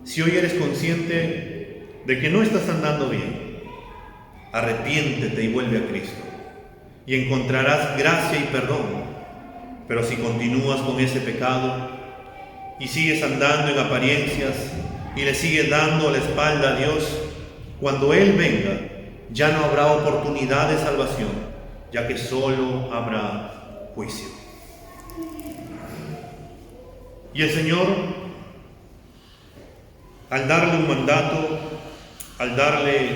Si hoy eres consciente de que no estás andando bien, arrepiéntete y vuelve a Cristo, y encontrarás gracia y perdón. Pero si continúas con ese pecado y sigues andando en apariencias y le sigues dando la espalda a Dios, cuando Él venga ya no habrá oportunidad de salvación, ya que solo habrá juicio. Y el Señor, al darle un mandato, al darle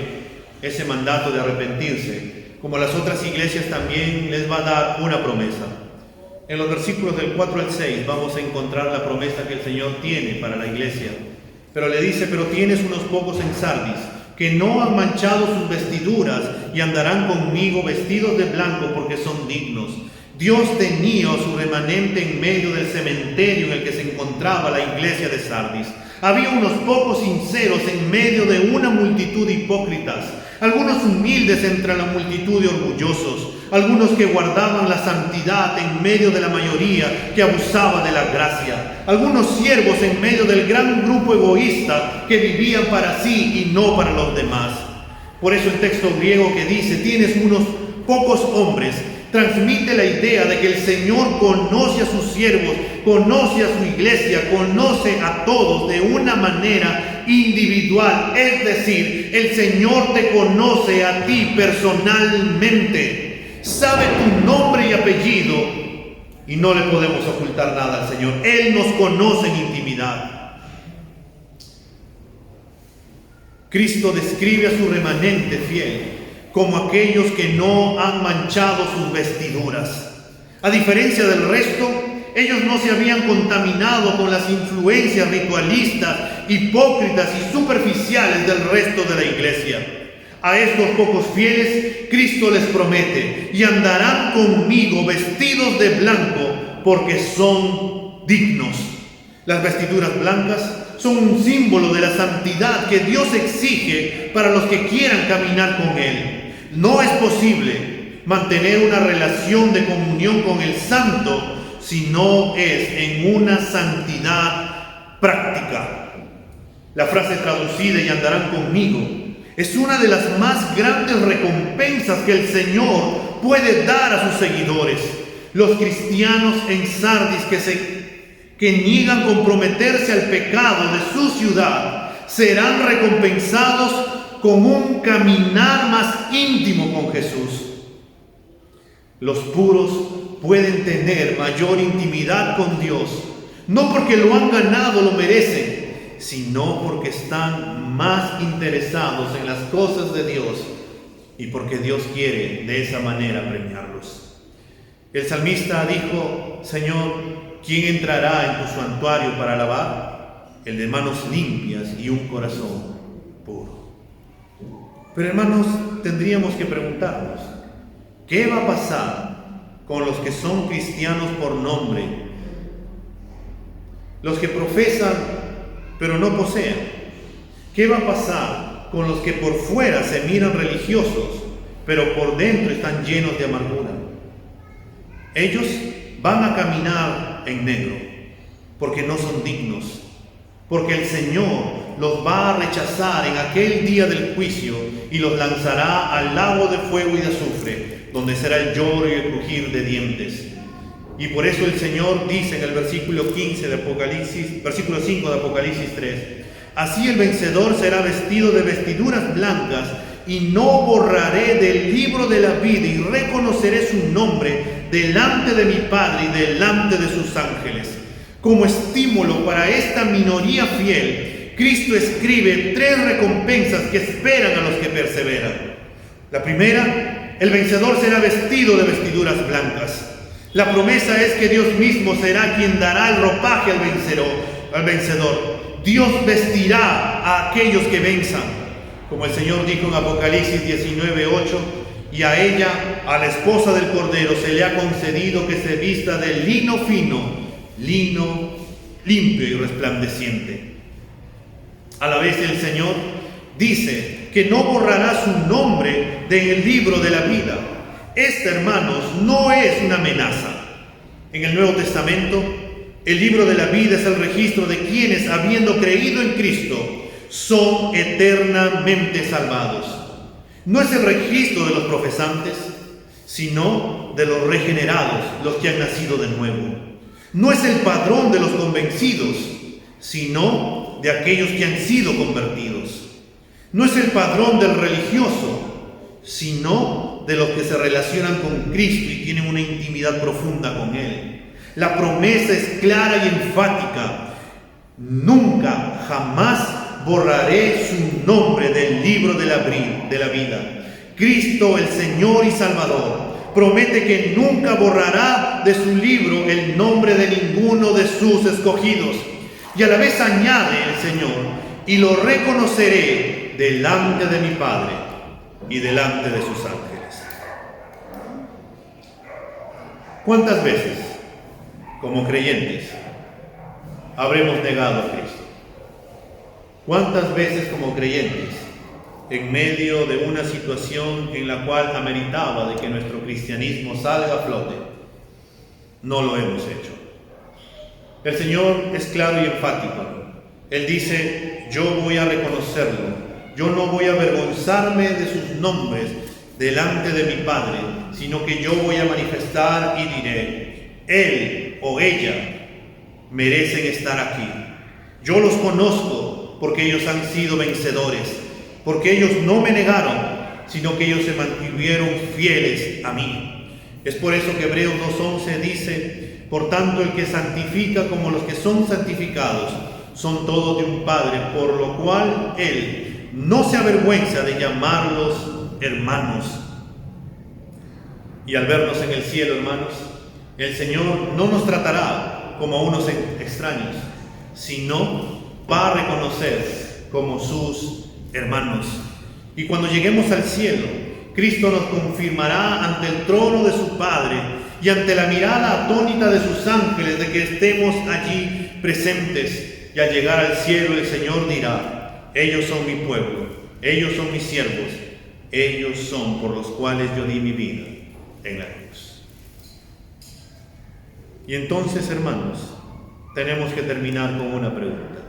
ese mandato de arrepentirse, como a las otras iglesias, también les va a dar una promesa. En los versículos del 4 al 6 vamos a encontrar la promesa que el Señor tiene para la iglesia. Pero le dice: pero tienes unos pocos en Sardis que no han manchado sus vestiduras y andarán conmigo vestidos de blanco porque son dignos. Dios tenía a su remanente en medio del cementerio en el que se encontraba la iglesia de Sardis. Había unos pocos sinceros en medio de una multitud de hipócritas, algunos humildes entre la multitud de orgullosos, algunos que guardaban la santidad en medio de la mayoría que abusaba de la gracia, algunos siervos en medio del gran grupo egoísta que vivían para sí y no para los demás. Por eso el texto griego que dice: tienes unos pocos hombres, transmite la idea de que el Señor conoce a sus siervos, conoce a su iglesia, conoce a todos de una manera individual. Es decir, el Señor te conoce a ti personalmente, sabe tu nombre y apellido, y no le podemos ocultar nada al Señor. Él nos conoce en intimidad. Cristo describe a su remanente fiel como aquellos que no han manchado sus vestiduras. A diferencia del resto, ellos no se habían contaminado con las influencias ritualistas, hipócritas y superficiales del resto de la iglesia. A estos pocos fieles, Cristo les promete: y andarán conmigo vestidos de blanco porque son dignos. Las vestiduras blancas son un símbolo de la santidad que Dios exige para los que quieran caminar con Él. No es posible mantener una relación de comunión con el Santo si no es en una santidad práctica. La frase traducida "y andarán conmigo" es una de las más grandes recompensas que el Señor puede dar a sus seguidores. Los cristianos en Sardis que niegan comprometerse al pecado de su ciudad serán recompensados con un caminar más íntimo con Jesús. Los puros pueden tener mayor intimidad con Dios, no porque lo han ganado, lo merecen, sino porque están más interesados en las cosas de Dios y porque Dios quiere de esa manera premiarlos. El salmista dijo: Señor, ¿quién entrará en tu santuario para alabar? El de manos limpias y un corazón puro. Pero hermanos, tendríamos que preguntarnos, ¿qué va a pasar con los que son cristianos por nombre? Los que profesan pero no poseen. ¿Qué va a pasar con los que por fuera se miran religiosos pero por dentro están llenos de amargura? Ellos van a caminar en negro porque no son dignos, porque el Señor los va a rechazar en aquel día del juicio y los lanzará al lago de fuego y de azufre, donde será el lloro y el crujir de dientes. Y por eso el Señor dice en el versículo 5 de Apocalipsis 3: así el vencedor será vestido de vestiduras blancas, y no borraré del libro de la vida, y reconoceré su nombre delante de mi Padre y delante de sus ángeles. Como estímulo para esta minoría fiel, Cristo escribe 3 recompensas que esperan a los que perseveran. La primera: el vencedor será vestido de vestiduras blancas. La promesa es que Dios mismo será quien dará el ropaje al vencedor. Dios vestirá a aquellos que venzan. Como el Señor dijo en Apocalipsis 19:8: y a ella, a la esposa del Cordero, se le ha concedido que se vista de lino fino, lino limpio y resplandeciente. A la vez el Señor dice que no borrará su nombre del libro de la vida. Esta, hermanos, no es una amenaza. En el Nuevo Testamento, el libro de la vida es el registro de quienes, habiendo creído en Cristo, son eternamente salvados. No es el registro de los profesantes, sino de los regenerados, los que han nacido de nuevo. No es el padrón de los convencidos, sino de aquellos que han sido convertidos. No es el padrón del religioso, sino de los que se relacionan con Cristo y tienen una intimidad profunda con Él. La promesa es clara y enfática: nunca, jamás borraré su nombre del libro de la vida. Cristo, el Señor y Salvador, promete que nunca borrará de su libro el nombre de ninguno de sus escogidos. Y a la vez añade el Señor: y lo reconoceré delante de mi Padre y delante de sus ángeles. ¿Cuántas veces, como creyentes, habremos negado a Cristo? ¿Cuántas veces, como creyentes, en medio de una situación en la cual ameritaba de que nuestro cristianismo salga a flote, no lo hemos hecho? El Señor es claro y enfático. Él dice: yo voy a reconocerlo, yo no voy a avergonzarme de sus nombres delante de mi Padre, sino que yo voy a manifestar y diré: él o ella merecen estar aquí. Yo los conozco porque ellos han sido vencedores, porque ellos no me negaron, sino que ellos se mantuvieron fieles a mí. Es por eso que Hebreos 2:11 dice: por tanto, el que santifica como los que son santificados son todos de un Padre, por lo cual Él no se avergüenza de llamarlos hermanos. Y al vernos en el cielo, hermanos, el Señor no nos tratará como a unos extraños, sino va a reconocer como sus hermanos. Y cuando lleguemos al cielo, Cristo nos confirmará ante el trono de su Padre y ante la mirada atónita de sus ángeles de que estemos allí presentes, y al llegar al cielo el Señor dirá: ellos son mi pueblo, ellos son mis siervos, ellos son por los cuales yo di mi vida en la cruz. Y entonces, hermanos, tenemos que terminar con una pregunta: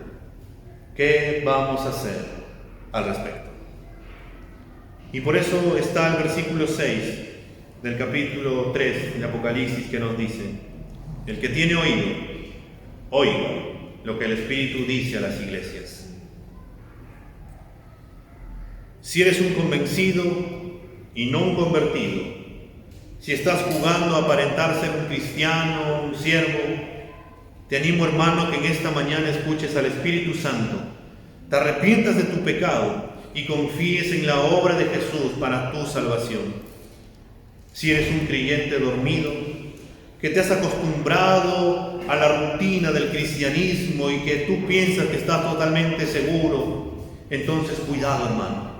¿qué vamos a hacer al respecto? Y por eso está el versículo 6 del capítulo 3 de Apocalipsis, que nos dice: el que tiene oído, oiga lo que el Espíritu dice a las iglesias. Si eres un convencido y no un convertido, si estás jugando a aparentar ser un cristiano, un siervo, te animo, hermano, que en esta mañana escuches al Espíritu Santo, te arrepientas de tu pecado y confíes en la obra de Jesús para tu salvación. Si eres un creyente dormido, que te has acostumbrado a la rutina del cristianismo y que tú piensas que estás totalmente seguro, entonces cuidado, hermano.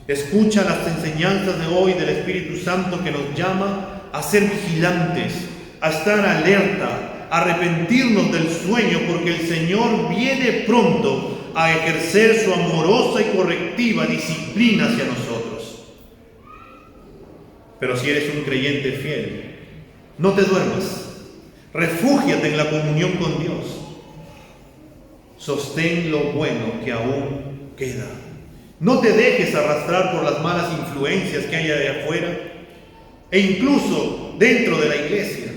Escucha las enseñanzas de hoy del Espíritu Santo, que nos llama a ser vigilantes, a estar alerta, a arrepentirnos del sueño, porque el Señor viene pronto a ejercer su amorosa y correctiva disciplina hacia nosotros. Pero si eres un creyente fiel, no te duermas, refúgiate en la comunión con Dios, sostén lo bueno que aún queda. No te dejes arrastrar por las malas influencias que hay allá afuera e incluso dentro de la iglesia.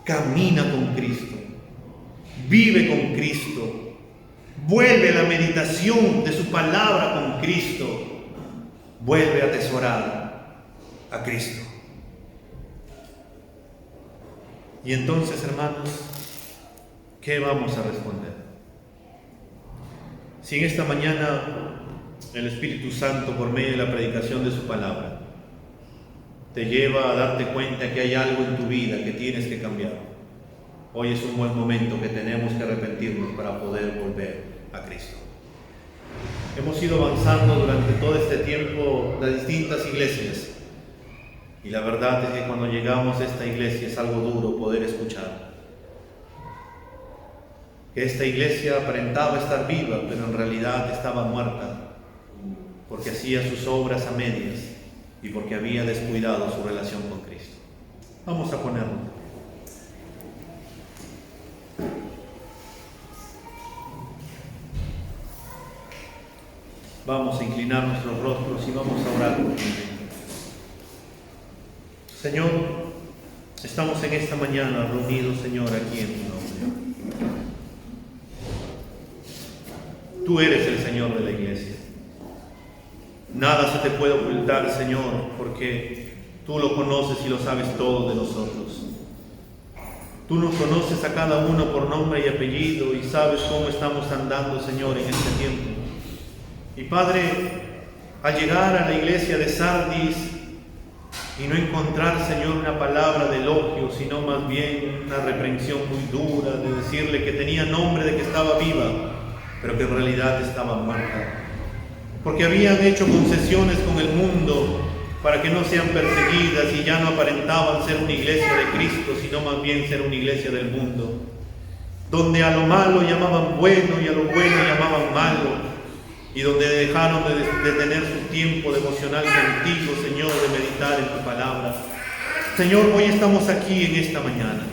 Camina con Cristo, vive con Cristo, vuelve a la meditación de su palabra con Cristo, vuelve a atesorar a Cristo. Y entonces, hermanos, ¿qué vamos a responder? Si en esta mañana el Espíritu Santo, por medio de la predicación de su palabra, te lleva a darte cuenta que hay algo en tu vida que tienes que cambiar, hoy es un buen momento que tenemos que arrepentirnos para poder volver a Cristo. Hemos ido avanzando durante todo este tiempo las distintas iglesias, y la verdad es que cuando llegamos a esta iglesia es algo duro poder escuchar que esta iglesia aparentaba estar viva, pero en realidad estaba muerta, porque hacía sus obras a medias y porque había descuidado su relación con Cristo. Vamos a ponerlo. Vamos a inclinar nuestros rostros y vamos a orar. Señor, estamos en esta mañana reunidos, Señor, aquí en tu nombre. Tú eres el Señor de la iglesia. Nada se te puede ocultar, Señor, porque tú lo conoces y lo sabes todo de nosotros. Tú nos conoces a cada uno por nombre y apellido y sabes cómo estamos andando, Señor, en este tiempo. Y Padre, al llegar a la iglesia de Sardis y no encontrar, Señor, una palabra de elogio, sino más bien una reprensión muy dura, de decirle que tenía nombre de que estaba viva, pero que en realidad estaba muerta, porque habían hecho concesiones con el mundo para que no sean perseguidas y ya no aparentaban ser una iglesia de Cristo, sino más bien ser una iglesia del mundo, donde a lo malo llamaban bueno y a lo bueno llamaban malo, y donde dejaron de tener su tiempo devocional contigo, Señor, de meditar en tu palabra. Señor, hoy estamos aquí en esta mañana.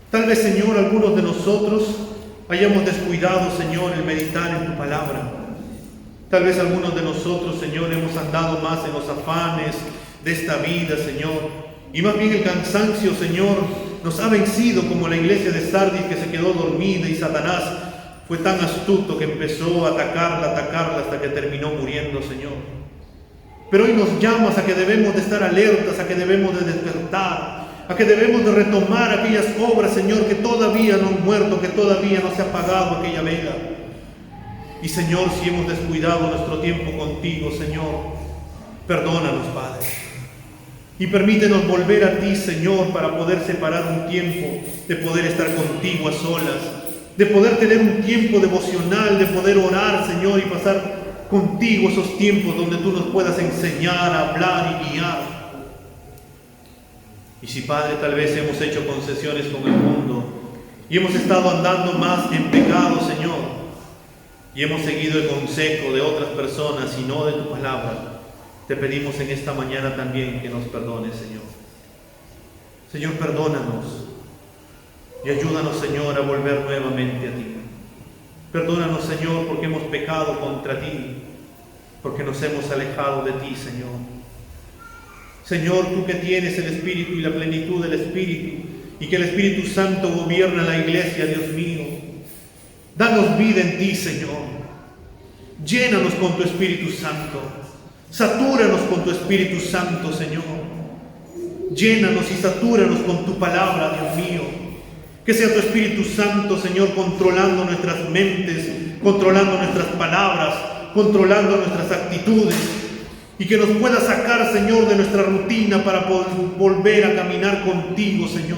Tal vez, Señor, algunos de nosotros hayamos descuidado, Señor, el meditar en tu palabra. Tal vez algunos de nosotros, Señor, hemos andado más en los afanes de esta vida, Señor, y más bien el cansancio, Señor, nos ha vencido, como la iglesia de Sardis, que se quedó dormida y Satanás fue tan astuto que empezó a atacarla hasta que terminó muriendo, Señor. Pero hoy nos llamas a que debemos de estar alertas, a que debemos de despertar, a que debemos de retomar aquellas obras, Señor, que todavía no han muerto, que todavía no se ha apagado aquella vela. Y Señor, si hemos descuidado nuestro tiempo contigo, Señor, perdónanos, Padre. Y permítenos volver a ti, Señor, para poder separar un tiempo de poder estar contigo a solas, de poder tener un tiempo devocional, de poder orar, Señor, y pasar contigo esos tiempos donde tú nos puedas enseñar, hablar y guiar. Y si, Padre, tal vez hemos hecho concesiones con el mundo, y hemos estado andando más en pecado, Señor, y hemos seguido el consejo de otras personas y no de tu palabra, te pedimos en esta mañana también que nos perdones, Señor. Señor, perdónanos y ayúdanos, Señor, a volver nuevamente a ti. Perdónanos, Señor, porque hemos pecado contra ti, porque nos hemos alejado de ti, Señor. Señor, tú que tienes el Espíritu y la plenitud del Espíritu, y que el Espíritu Santo gobierna la iglesia, Dios mío, danos vida en ti, Señor. Llénanos con tu Espíritu Santo. Satúranos con tu Espíritu Santo, Señor. Llénanos y satúranos con tu palabra, Dios mío. Que sea tu Espíritu Santo, Señor, controlando nuestras mentes, controlando nuestras palabras, controlando nuestras actitudes, y que nos pueda sacar, Señor, de nuestra rutina para poder volver a caminar contigo, Señor.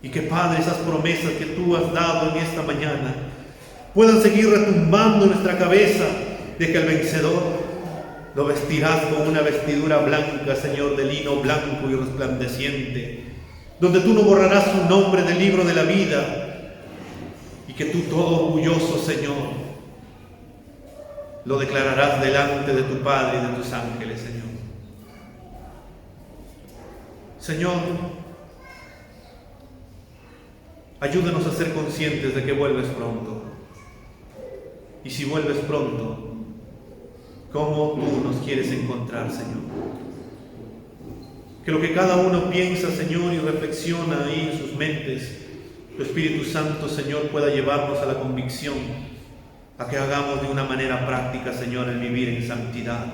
Y que, Padre, esas promesas que tú has dado en esta mañana puedan seguir retumbando en nuestra cabeza, de que el vencedor lo vestirás con una vestidura blanca, Señor, de lino blanco y resplandeciente, donde tú no borrarás su nombre del libro de la vida, y que tú, todo orgulloso, Señor, lo declararás delante de tu Padre y de tus ángeles, Señor. Señor, ayúdanos a ser conscientes de que vuelves pronto. Y si vuelves pronto, ¿cómo tú nos quieres encontrar, Señor? Que lo que cada uno piensa, Señor, y reflexiona ahí en sus mentes, tu Espíritu Santo, Señor, pueda llevarnos a la convicción, a que hagamos de una manera práctica, Señor, el vivir en santidad,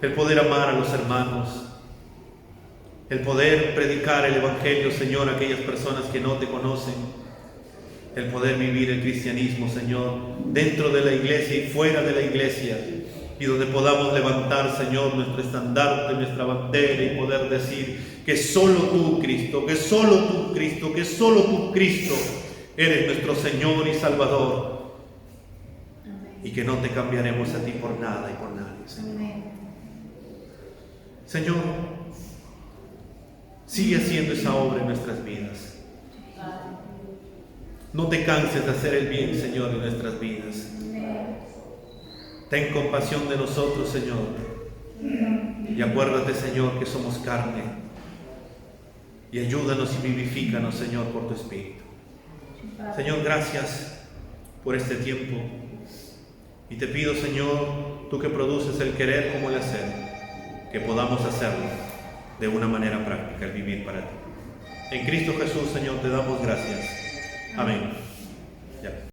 el poder amar a los hermanos, el poder predicar el Evangelio, Señor, a aquellas personas que no te conocen, el poder vivir el cristianismo, Señor, dentro de la iglesia y fuera de la iglesia, y donde podamos levantar, Señor, nuestro estandarte, nuestra bandera, y poder decir que solo tú, Cristo, que solo tú, Cristo, que solo tú, Cristo, eres nuestro Señor y Salvador, y que no te cambiaremos a ti por nada y por nadie, Señor. Señor, sigue haciendo esa obra en nuestras vidas. No te canses de hacer el bien, Señor, en nuestras vidas. Ten compasión de nosotros, Señor. Y acuérdate, Señor, que somos carne. Y ayúdanos y vivifícanos, Señor, por tu Espíritu. Señor, gracias por este tiempo. Y te pido, Señor, tú que produces el querer como el hacer, que podamos hacerlo de una manera práctica, el vivir para ti. En Cristo Jesús, Señor, te damos gracias. Amén. Ya.